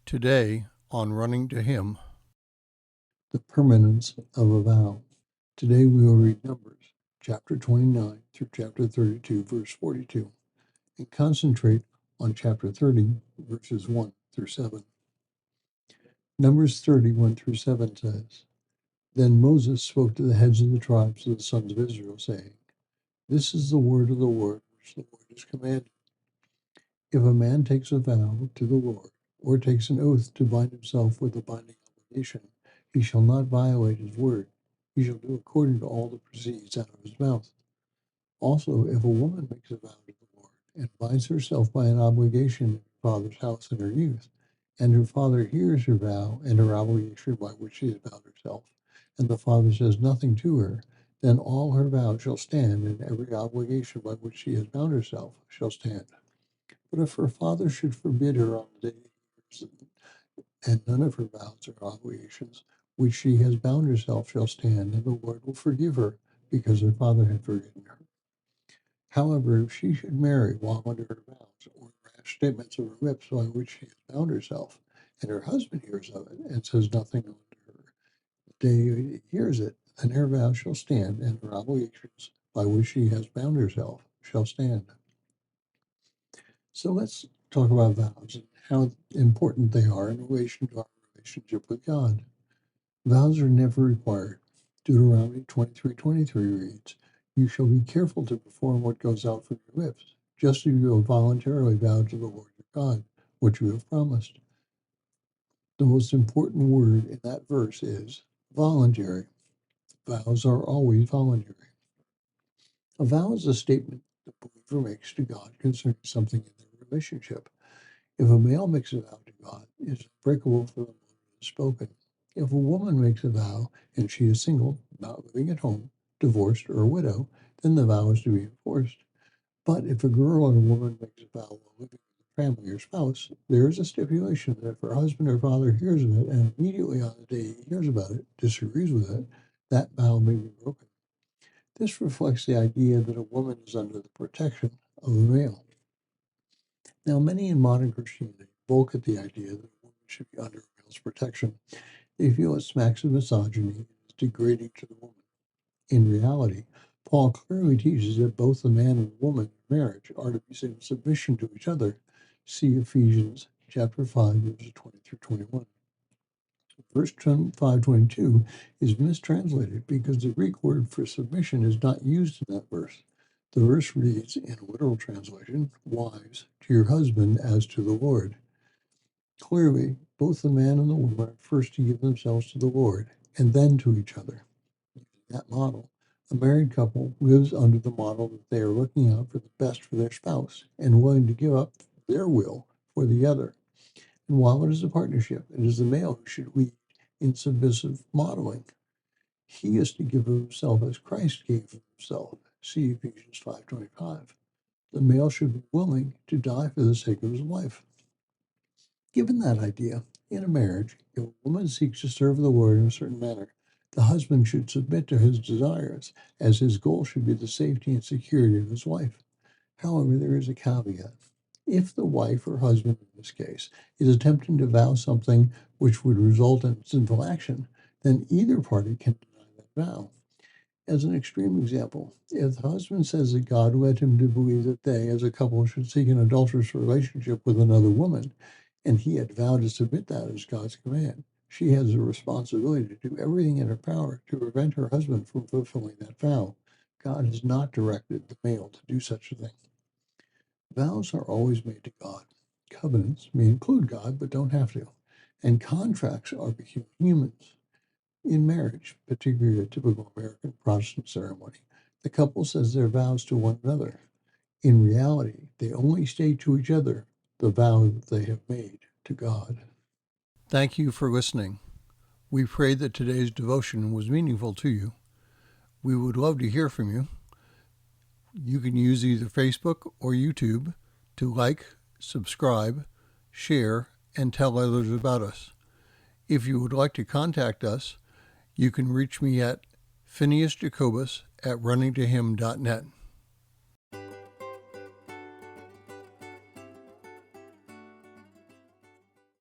Today, on Running to Him, the permanence of a vow. Today we will read Numbers, chapter 29 through chapter 32, verse 42, and concentrate on chapter 30, verses 1 through 7. Numbers 31 through 7 says, Then Moses spoke to the heads of the tribes of the sons of Israel, saying, This is the word of the Lord which the Lord has commanded. If a man takes a vow to the Lord, or takes an oath to bind himself with a binding obligation, he shall not violate his word. He shall do according to all that proceeds out of his mouth. Also, if a woman makes a vow to the Lord, and binds herself by an obligation in her father's house in her youth, and her father hears her vow and her obligation by which she has bound herself, and the father says nothing to her, then all her vows shall stand, and every obligation by which she has bound herself shall stand. But if her father should forbid her on the day and none of her vows or obligations which she has bound herself shall stand, and the Lord will forgive her, because her father had forgiven her. However, if she should marry while under her vows, or rash statements of her lips by which she has bound herself, and her husband hears of it and says nothing unto her, the day he hears it, then her vows shall stand, and her obligations by which she has bound herself shall stand. So let's talk about vows and how important they are in relation to our relationship with God. Vows are never required. Deuteronomy 23:23 reads, You shall be careful to perform what goes out from your lips, just as you have voluntarily vowed to the Lord your God, what you have promised. The most important word in that verse is voluntary. Vows are always voluntary. A vow is a statement the believer makes to God concerning something in their relationship. If a male makes a vow to God, it is unbreakable for the moment it is spoken. If a woman makes a vow and she is single, not living at home, divorced, or a widow, then the vow is to be enforced. But if a girl or a woman makes a vow while living with a family or spouse, there is a stipulation that if her husband or father hears of it and immediately on the day he hears about it disagrees with it, that vow may be broken. This reflects the idea that a woman is under the protection of a male. Now, many in modern Christianity balk at the idea that a woman should be under a male's protection. They feel it smacks of misogyny and is degrading to the woman. In reality, Paul clearly teaches that both the man and the woman in marriage are to be in submission to each other. See Ephesians chapter 5, verses 20 through 21. Verse 5:22 is mistranslated because the Greek word for submission is not used in that verse. The verse reads, in a literal translation, Wives, to your husband as to the Lord. Clearly, both the man and the woman are first to give themselves to the Lord, and then to each other. Using that model, a married couple lives under the model that they are looking out for the best for their spouse and willing to give up their will for the other. And while it is a partnership, it is the male who should lead in submissive modeling. He is to give of himself as Christ gave of himself. See Ephesians 5:25. The male should be willing to die for the sake of his wife. Given that idea, in a marriage, if a woman seeks to serve the Lord in a certain manner, the husband should submit to his desires, as his goal should be the safety and security of his wife. However, there is a caveat. If the wife or husband, in this case, is attempting to vow something which would result in sinful action, then either party can deny that vow. As an extreme example, if the husband says that God led him to believe that they, as a couple, should seek an adulterous relationship with another woman, and he had vowed to submit that as God's command, she has a responsibility to do everything in her power to prevent her husband from fulfilling that vow. God has not directed the male to do such a thing. Vows are always made to God. Covenants may include God, but don't have to. And contracts are between humans. In marriage, particularly a typical American Protestant ceremony, the couple says their vows to one another. In reality, they only state to each other the vow that they have made to God. Thank you for listening. We pray that today's devotion was meaningful to you. We would love to hear from you. You can use either Facebook or YouTube to like, subscribe, share, and tell others about us. If you would like to contact us, you can reach me at phineasjacobus@runningtohim.net.